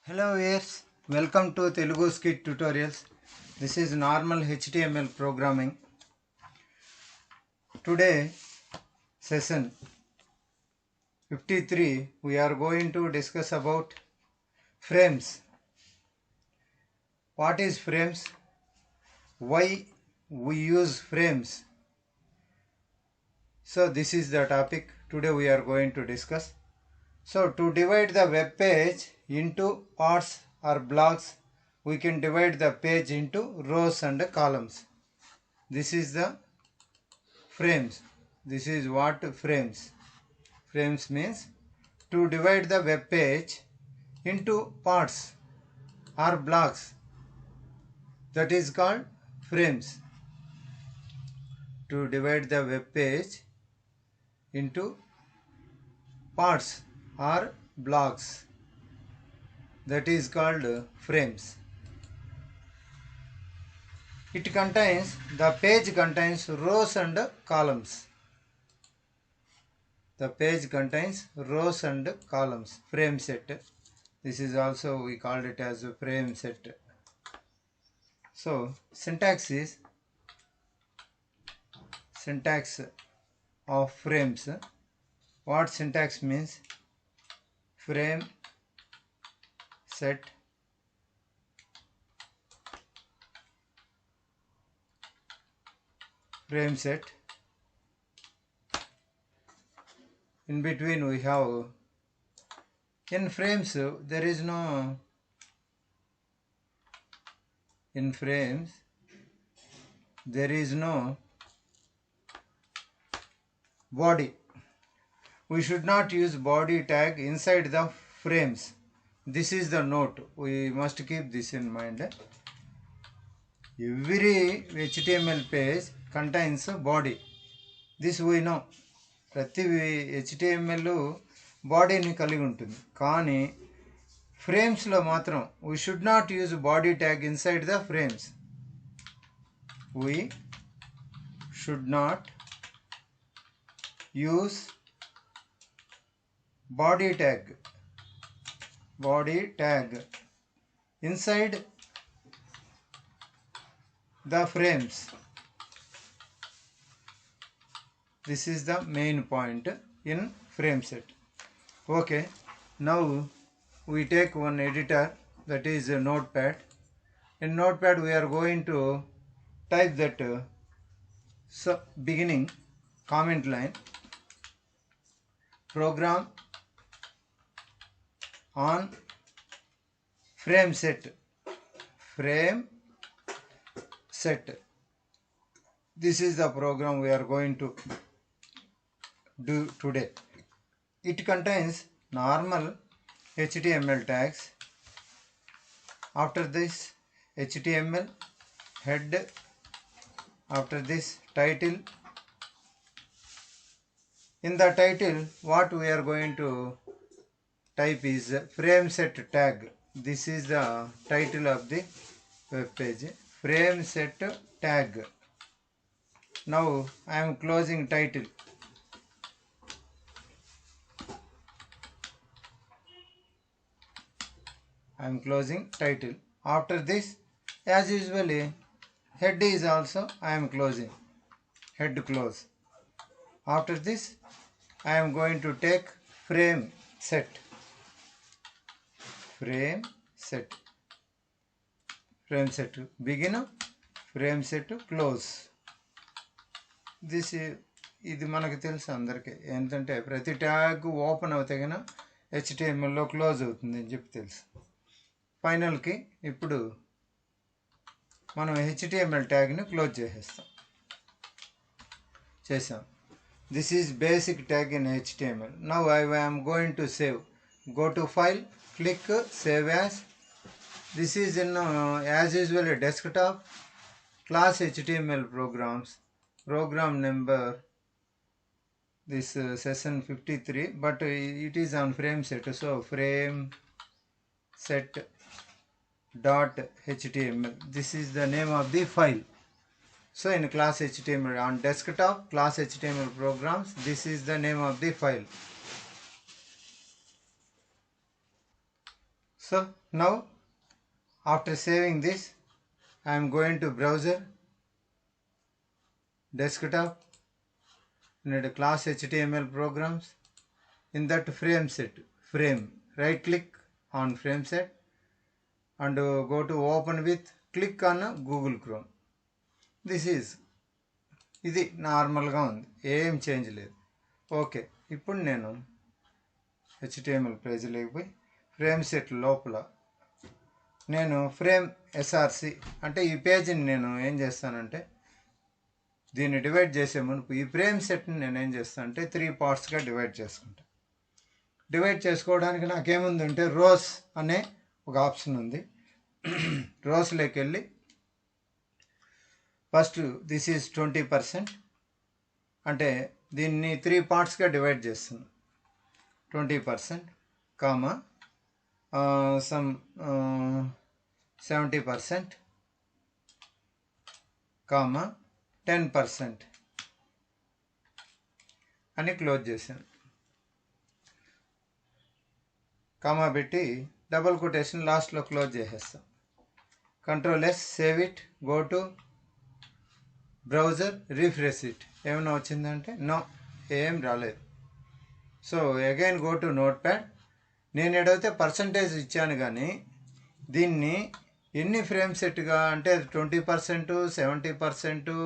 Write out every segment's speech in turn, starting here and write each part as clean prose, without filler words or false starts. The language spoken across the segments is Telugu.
Hello viewers, welcome to Telugu Scit tutorials. This is normal HTML programming. Today session 53 we are going to discuss about frames. What is frames? Why we use frames? So this is the topic today we are going to discuss. So to divide the web page into parts or blocks, we can divide the page into rows and columns. This is the frames. This is what frames. Frames means to divide the web page into parts or blocks. That is called frames. To divide the web page into parts or blocks. That is called frames. It contains, the page contains rows and columns. The page contains rows and columns. Frame set. This is also we called it as a frame set. So syntax is syntax of frames. What syntax means? Frame set in between we have, in frames there is no, in frames there is no body. We should not use body tag inside the frames. This is the note. We must keep this in mind. Every HTML page contains a body. This we know. ప్రతి HTML బాడీని కలిగి ఉంటుంది. కానీ ఫ్రేమ్స్లో మాత్రం we should not use body tag inside the frames. We should not use body tag inside the frames. This is the main point in frame set. Okay, now we take one editor, that is a notepad. In notepad we are going to type that beginning comment line, program on frame set. This is the program we are going to do today. It contains normal HTML tags. After this HTML head, after this title. In the title what we are going to type is frame set tag. This is the title of the web page, frame set tag. Now I am closing title. I am closing title. After this, as usually, head is also I am closing. Head close. After this, I am going to take frame set. Frame set begin, frame set close. This ఇది మనకు తెలుసు అందరికీ. ఏంటంటే ప్రతి ట్యాగ్ ఓపెన్ అవుతే కన్నా HTMLలో క్లోజ్ అవుతుంది అని చెప్పి తెలుసు. ఫైనల్కి ఇప్పుడు మనం HTML ట్యాగ్ని క్లోజ్ చేసాం. This is basic tag in HTML. Now I am going to save. Go to file, click save as. This is in as usual a desktop, class HTML programs, program number this Session-54, but it is on frame set. So frame set .html. This is the name of the file. So in class HTML on desktop, class HTML programs, this is the name of the file. So now after saving this, I am going to browser, desktop, and class HTML programs. In that frame set, right click on frame set and go to open with, click on Google Chrome. ఇది నార్మల్గా ఉంది, ఏం చేంజ్ లేదు. ఓకే, ఇప్పుడు నేను హెచ్టిఎంఎల్ పేజీలోకి పోయి ఫ్రేమ్ సెట్ లోపల నేను ఫ్రేమ్ ఎస్ఆర్సి అంటే ఈ పేజీని నేను ఏం చేస్తానంటే దీన్ని డివైడ్ చేసే మునుపు ఈ ఫ్రేమ్ సెట్ని నేను ఏం చేస్తానంటే 3 పార్ట్స్గా డివైడ్ చేసుకుంటాను. డివైడ్ చేసుకోవడానికి నాకేముందంటే రోస్ అనే ఒక ఆప్షన్ ఉంది. రోస్లోకి వెళ్ళి ఫస్ట్ దిస్ ఈజ్ 20%, అంటే దీన్ని 3 పార్ట్స్గా డివైడ్ చేస్తున్నాను. 20%, కామా సమ్ 70%, కామా 10% అని క్లోజ్ చేశాను. కామా పెట్టి డబుల్ కొటేషన్ లాస్ట్లో క్లోజ్ చేసేస్తాం. Control S, save it, go to browser, refresh it. ఏమైనా వచ్చిందంటే నో, ఏం రాలేదు. So again go to notepad. నేను ఏదైతే పర్సంటేజ్ ఇచ్చాను కానీ దీన్ని ఎన్ని ఫ్రేమ్ సెట్గా అంటే 20%, 70%,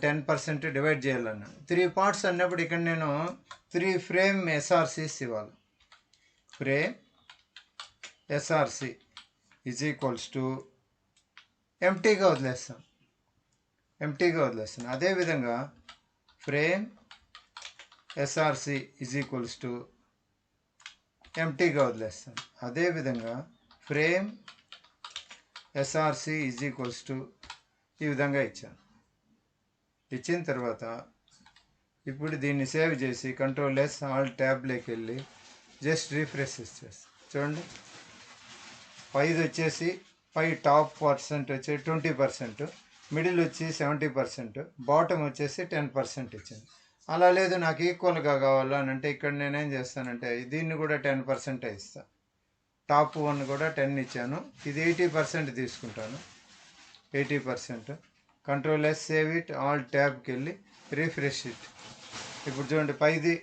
10% డివైడ్ చేయాలన్నా 3 పార్ట్స్ అన్నప్పుడు ఇక్కడ నేను 3 ఫ్రేమ్ ఎస్ఆర్సీస్ ఇవ్వాలి. Frame SRC is equals to ఎంటీగా వదిలేస్తాను. అదేవిధంగా frame SRC is equals to ఎంటీగా వదిలేస్తాను. అదేవిధంగా frame SRC is equals to ఈ విధంగా ఇచ్చాను. ఇచ్చిన తర్వాత ఇప్పుడు దీన్ని సేవ్ చేసి కంట్రోల్-S, ఆల్ ట్యాబ్లోకి వెళ్ళి జస్ట్ రిఫ్రెష్ చేస్తాను. చూడండి, పైది వచ్చేసి పై టాప్ పర్సెంట్ వచ్చి 20%, మిడిల్ వచ్చి 70%, బాటమ్ వచ్చేసి 10% ఇచ్చింది. అలా లేదు నాకు ఈక్వల్గా కావాలని అంటే ఇక్కడ నేనేం చేస్తానంటే దీన్ని కూడా 10% ఇస్తాను. టాప్ 1 కూడా 10 ఇచ్చాను. ఇది 80% తీసుకుంటాను. 80%. కంట్రోల్-S, సేవ్ ఇట్, ఆల్ ట్యాబ్కి వెళ్ళి రిఫ్రెష్ ఇట్. ఇప్పుడు చూడండి, పైది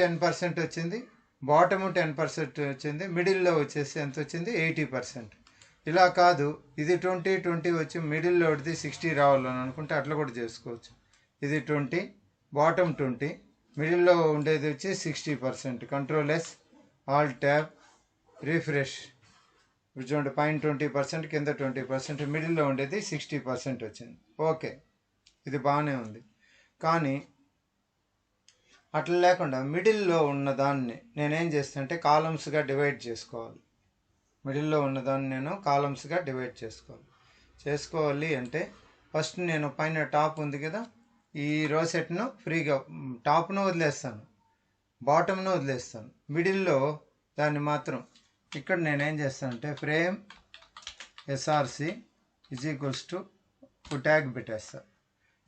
10% వచ్చింది, బాటము 10% వచ్చింది, మిడిల్లో వచ్చేసి ఎంత వచ్చింది 80%. ఇలా కాదు, ఇది 20 వచ్చి మిడిల్లో ఒకటి 60 రావాలని అనుకుంటే అట్లా కూడా చేసుకోవచ్చు. ఇది 20, బాటమ్ 20, మిడిల్లో ఉండేది వచ్చి 60%. కంట్రోల్-S, ఆల్ ట్యాబ్, రిఫ్రెష్. ఇప్పుడు చూడండి, పైన 20%, కింద 20%, మిడిల్లో ఉండేది 60% వచ్చింది. ఓకే, ఇది బాగానే ఉంది. కానీ అట్లా లేకుండా మిడిల్లో ఉన్నదాన్ని నేనేం చేస్తానంటే కాలమ్స్గా డివైడ్ చేసుకోవాలి. మిడిల్లో ఉన్నదాన్ని నేను కాలమ్స్గా డివైడ్ చేసుకోవాలి అంటే ఫస్ట్ నేను పైన టాప్ ఉంది కదా, ఈ రో సెట్ను ఫ్రీగా టాప్ను వదిలేస్తాను, బాటమ్ను వదిలేస్తాను. మిడిల్లో దాన్ని మాత్రం ఇక్కడ నేనేం చేస్తానంటే frame SRC is equals to tag పెట్టేస్తాను.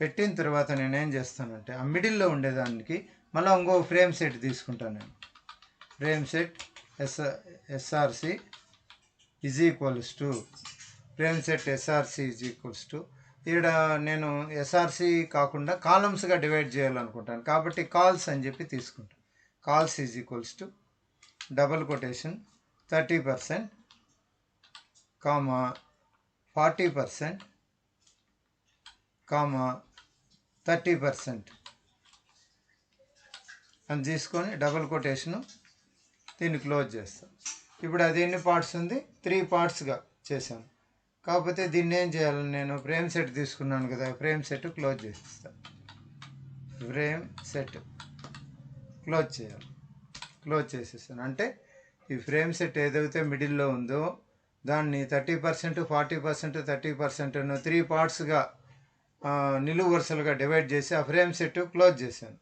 పెట్టిన తర్వాత నేనేం చేస్తానంటే ఆ మిడిల్లో ఉండేదానికి మళ్ళీ ఇంకో ఫ్రేమ్ సెట్ తీసుకుంటాను. నేను frame set SRC is equals to frame set SRC is equals to ఇక్కడ నేను ఎస్ఆర్సి కాకుండా కాలమ్స్గా డివైడ్ చేయాలనుకుంటాను కాబట్టి కాల్స్ అని చెప్పి తీసుకుంటాను. Calls is equals to double quotation 30%, comma 40%, comma 30% అని తీసుకొని డబుల్ కొటేషను దీన్ని క్లోజ్ చేస్తాం. ఇప్పుడు అది ఎన్ని పార్ట్స్ ఉంది, 3 పార్ట్స్గా చేశాను. కాకపోతే దీన్ని ఏం చేయాలని నేను ఫ్రేమ్ సెట్ తీసుకున్నాను కదా, ఫ్రేమ్ సెట్ క్లోజ్ చేసేస్తాను. ఫ్రేమ్ సెట్ క్లోజ్ చేయాలి. క్లోజ్ చేసేస్తాను అంటే ఈ ఫ్రేమ్ సెట్ ఏదైతే మిడిల్లో ఉందో దాన్ని 30%, 40%, 30% 3 పార్ట్స్గా నిలువు వరుసలుగా డివైడ్ చేసి ఆ ఫ్రేమ్ సెట్ క్లోజ్ చేశాను.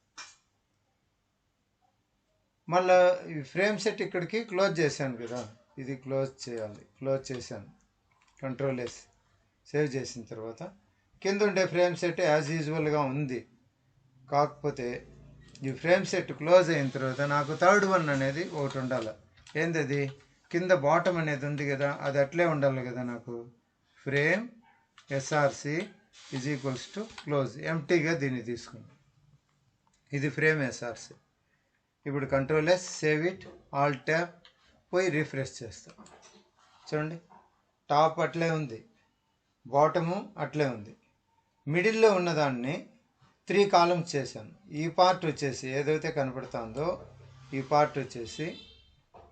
మళ్ళీ ఈ ఫ్రేమ్ సెట్ ఇక్కడికి క్లోజ్ చేశాను కదా, ఇది క్లోజ్ చేయాలి. క్లోజ్ చేశాను. కంట్రోల్-S, సేవ్ చేసిన తర్వాత కింద ఉండే ఫ్రేమ్ సెట్ యాజ్ యూజువల్గా ఉంది. కాకపోతే ఈ ఫ్రేమ్ సెట్ క్లోజ్ అయిన తర్వాత నాకు థర్డ్ వన్ అనేది ఒకటి ఉండాలి. ఏందది కింద బాటమ్ అనేది ఉంది కదా, అది అట్లే ఉండాలి కదా నాకు. Frame SRC is equals to close, ఎంటీగా దీన్ని తీసుకుంటాం. ఇది ఫ్రేమ్ ఎస్ఆర్సి. ఇప్పుడు control S, save it, alt tab, పోయి రిఫ్రెష్ చేస్తాం. చూడండి, టాప్ అట్లే ఉంది, బాటము అట్లే ఉంది. మిడిల్లో ఉన్నదాన్ని 3 కాలమ్స్ చేశాను. ఈ పార్ట్ వచ్చేసి ఏదైతే కనపడుతుందో ఈ పార్ట్ వచ్చేసి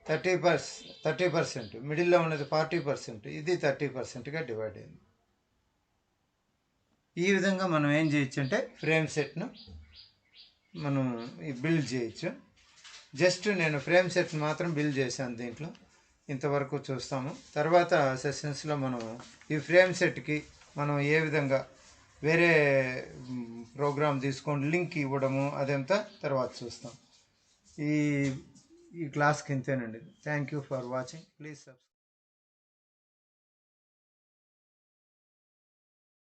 30%, మిడిల్లో ఉన్నది 40%, ఇది 30%గా డివైడ్ అయింది. ఈ విధంగా మనం ఏం చేయొచ్చు అంటే ఫ్రేమ్ సెట్ను మనం బిల్డ్ చేయొచ్చు. జస్ట్ నేను ఫ్రేమ్ సెట్ మాత్రం బిల్డ్ చేశాను దీంట్లో. ఇంతవరకు చూస్తాము. తర్వాత సెషన్స్లో మనం ఈ ఫ్రేమ్ సెట్కి మనం ఏ విధంగా వేరే ప్రోగ్రామ్ తీసుకొని లింక్ ఇవ్వడము అదంతా తర్వాత చూస్తాం. ఈ క్లాస్కి ఇంతేనండి. Thank you for watching. Please subscribe.